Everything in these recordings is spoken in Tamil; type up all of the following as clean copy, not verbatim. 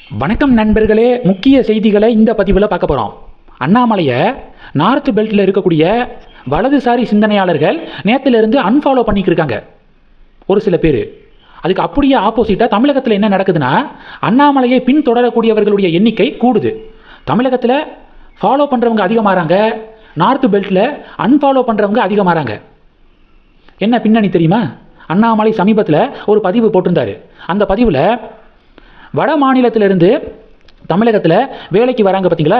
வணக்கம் நண்பர்களே, முக்கிய செய்திகளை இந்த பதிவில் பார்க்க போகிறோம். அண்ணாமலையை நார்த் பெல்ட்டில் இருக்கக்கூடிய வலதுசாரி சிந்தனையாளர்கள் நேற்றுலேருந்து அன்ஃபாலோ பண்ணிக்கிருக்காங்க ஒரு சில பேர். அதுக்கு அப்படியே ஆப்போசிட்டாக தமிழகத்தில் என்ன நடக்குதுன்னா, அண்ணாமலையை பின்தொடரக்கூடியவர்களுடைய எண்ணிக்கை கூடுது. தமிழகத்தில் ஃபாலோ பண்ணுறவங்க அதிகமாகறாங்க, நார்த் பெல்ட்டில் அன்ஃபாலோ பண்ணுறவங்க அதிகமாகறாங்க. என்ன பின்னணி தெரியுமா? அண்ணாமலை சமீபத்தில் ஒரு பதிவு போட்டிருந்தார். அந்த பதிவில் வட மாநிலத்திலிருந்து தமிழகத்தில் வேலைக்கு வராங்க பார்த்தீங்களா,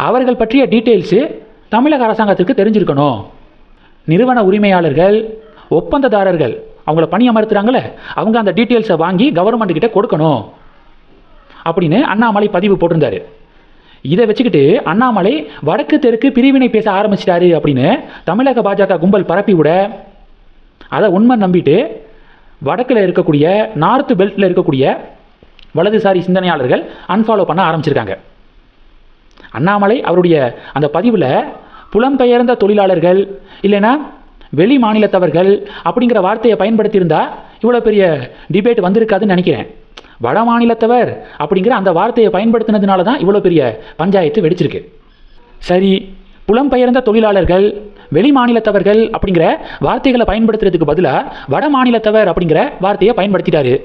அவர்கள் பற்றிய டீட்டெயில்ஸு தமிழக அரசாங்கத்திற்கு தெரிஞ்சிருக்கணும். நிறுவன உரிமையாளர்கள், ஒப்பந்ததாரர்கள் அவங்கள பணி அமர்த்துறாங்களே, அவங்க அந்த டீட்டெயில்ஸை வாங்கி கவர்மெண்ட்டுக்கிட்ட கொடுக்கணும் அப்படின்னு அண்ணாமலை பதிவு போட்டிருந்தார். இதை வச்சுக்கிட்டு அண்ணாமலை வடக்கு தெற்கு பிரிவினை பேச ஆரம்பிச்சிட்டாரு அப்படின்னு தமிழக பாஜக கும்பல் பரப்பி விட, அதை உண்மை நம்பிட்டு வடக்கில் இருக்கக்கூடிய நார்த் பெல்ட்டில் இருக்கக்கூடிய வலதுசாரி சிந்தனையாளர்கள் அன்ஃபாலோ பண்ண ஆரம்பிச்சிருக்காங்க. அண்ணாமலை அவருடைய அந்த பதிவில் புலம்பெயர்ந்த தொழிலாளர்கள் இல்லைன்னா வெளி மாநிலத்தவர்கள் அப்படிங்கிற வார்த்தையை பயன்படுத்தியிருந்தால் இவ்வளோ பெரிய டிபேட் வந்திருக்காதுன்னு நினைக்கிறேன். வட மாநிலத்தவர் அப்படிங்கிற அந்த வார்த்தையை பயன்படுத்தினதுனால தான் இவ்வளோ பெரிய பஞ்சாயத்து வெடிச்சிருக்கு. சரி, புலம்பெயர்ந்த தொழிலாளர்கள், வெளி மாநிலத்தவர்கள் அப்படிங்கிற வார்த்தைகளை பயன்படுத்துறதுக்கு பதிலாக வட மாநிலத்தவர் அப்படிங்கிற வார்த்தையை பயன்படுத்திட்டாரு.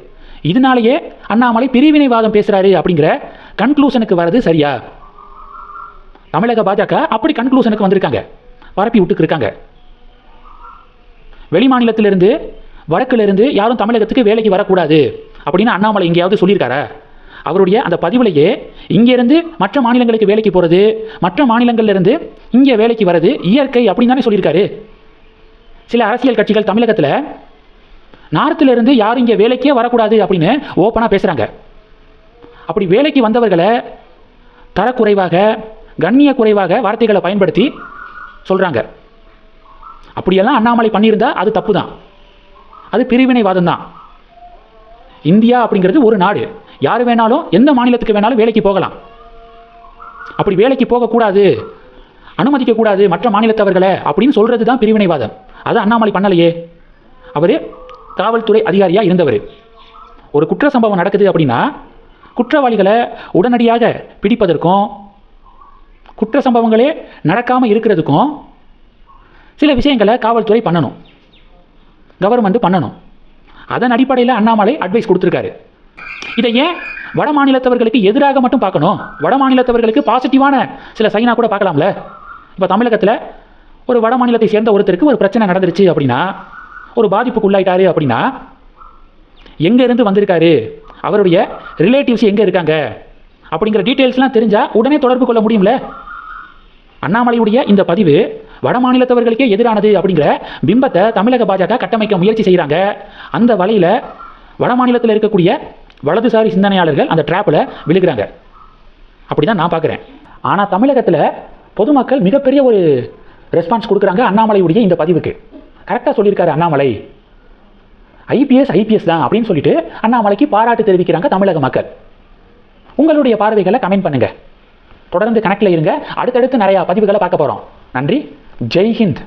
இதனாலேயே அண்ணாமலை பிரிவினைவாதம் பேசுகிறாரு அப்படிங்கிற கன்க்ளூஷனுக்கு வர்றது சரியா? தமிழக பாஜக அப்படி கன்க்ளூஷனுக்கு வந்திருக்காங்க, பரப்பி விட்டுருக்காங்க. வெளி மாநிலத்திலிருந்து வடக்கிலிருந்து யாரும் தமிழகத்துக்கு வேலைக்கு வரக்கூடாது அப்படின்னு அண்ணாமலை எங்கேயாவது சொல்லியிருக்காரா? அவருடைய அந்த பதிவிலேயே இங்கேருந்து மற்ற மாநிலங்களுக்கு வேலைக்கு போகிறது, மற்ற மாநிலங்கள்லேருந்து இங்கே வேலைக்கு வர்றது இயற்கை அப்படின்னு தானே சொல்லியிருக்காரு. சில அரசியல் கட்சிகள் தமிழகத்தில் நார்த்திலிருந்து யாரும் இங்கே வேலைக்கே வரக்கூடாது அப்படின்னு ஓப்பனாக பேசுகிறாங்க. அப்படி வேலைக்கு வந்தவர்களை தரக்குறைவாக, கண்ணிய குறைவாக வார்த்தைகளை பயன்படுத்தி சொல்கிறாங்க. அப்படியெல்லாம் அண்ணாமலை பண்ணியிருந்தால் அது தப்பு தான், அது பிரிவினைவாதம் தான். இந்தியா அப்படிங்கிறது ஒரு நாடு, யார் வேணாலும் எந்த மாநிலத்துக்கு வேணாலும் வேலைக்கு போகலாம். அப்படி வேலைக்கு போகக்கூடாது, அனுமதிக்கக்கூடாது மற்ற மாநிலத்தவர்களை அப்படின்னு சொல்கிறது தான் பிரிவினைவாதம். அது அண்ணாமலை பண்ணலையே. அவர் காவல்துறை அதிகாரியாக இருந்தவர். ஒரு குற்ற சம்பவம் நடக்குது அப்படின்னா குற்றவாளிகளை உடனடியாக பிடிப்பதற்கும், குற்ற சம்பவங்களே நடக்காமல் இருக்கிறதுக்கும் சில விஷயங்களை காவல்துறை பண்ணணும், கவர்மெண்ட் பண்ணணும். அதன் அடிப்படையில் அண்ணாமலை அட்வைஸ் கொடுத்துருக்காரு. இதை ஏன் வட மாநிலத்தவர்களுக்கு எதிராக மட்டும் பார்க்கணும்? வட மாநிலத்தவர்களுக்கு பாசிட்டிவான சில சைனாக கூட பார்க்கலாம்ல. இப்போ தமிழகத்தில் ஒரு வட மாநிலத்தை சேர்ந்த ஒருத்தருக்கு ஒரு பிரச்சனை நடந்துருச்சு அப்படின்னா, ஒரு பாதிப்புக்கு உள்ளாயிட்டாரு அப்படின்னா, எங்கேருந்து வந்திருக்காரு, அவருடைய ரிலேட்டிவ்ஸ் எங்கே இருக்காங்க அப்படிங்கிற டீட்டெயில்ஸ்லாம் தெரிஞ்சால் உடனே தொடர்பு கொள்ள முடியும்ல. அண்ணாமலையுடைய இந்த பதிவு வட மாநிலத்தவர்களுக்கே எதிரானது அப்படிங்கிற பிம்பத்தை தமிழக பாஜக கட்டமைக்க முயற்சி செய்கிறாங்க. அந்த வலையில் வட மாநிலத்தில் இருக்கக்கூடிய வலதுசாரி சிந்தனையாளர்கள் அந்த ட்ராப்பில் விழுகிறாங்க. அப்படி தான் நான் பார்க்குறேன். ஆனால் தமிழகத்தில் பொதுமக்கள் மிகப்பெரிய ஒரு ரெஸ்பான்ஸ் கொடுக்குறாங்க அண்ணாமலையுடைய இந்த பதிவுக்கு. கரெக்டாக சொல்லியிருக்காரு அண்ணாமலை, ஐபிஎஸ் தான் அப்படின்னு சொல்லிட்டு அண்ணாமலைக்கு பாராட்டு தெரிவிக்கிறாங்க தமிழக மக்கள். உங்களுடைய பார்வைகளை கமெண்ட் பண்ணுங்க. தொடர்ந்து கனெக்டில் இருங்க. அடுத்தடுத்து நிறையா பதிவுகளை பார்க்க போகிறோம். நன்றி. ஜெய் ஹிந்த்.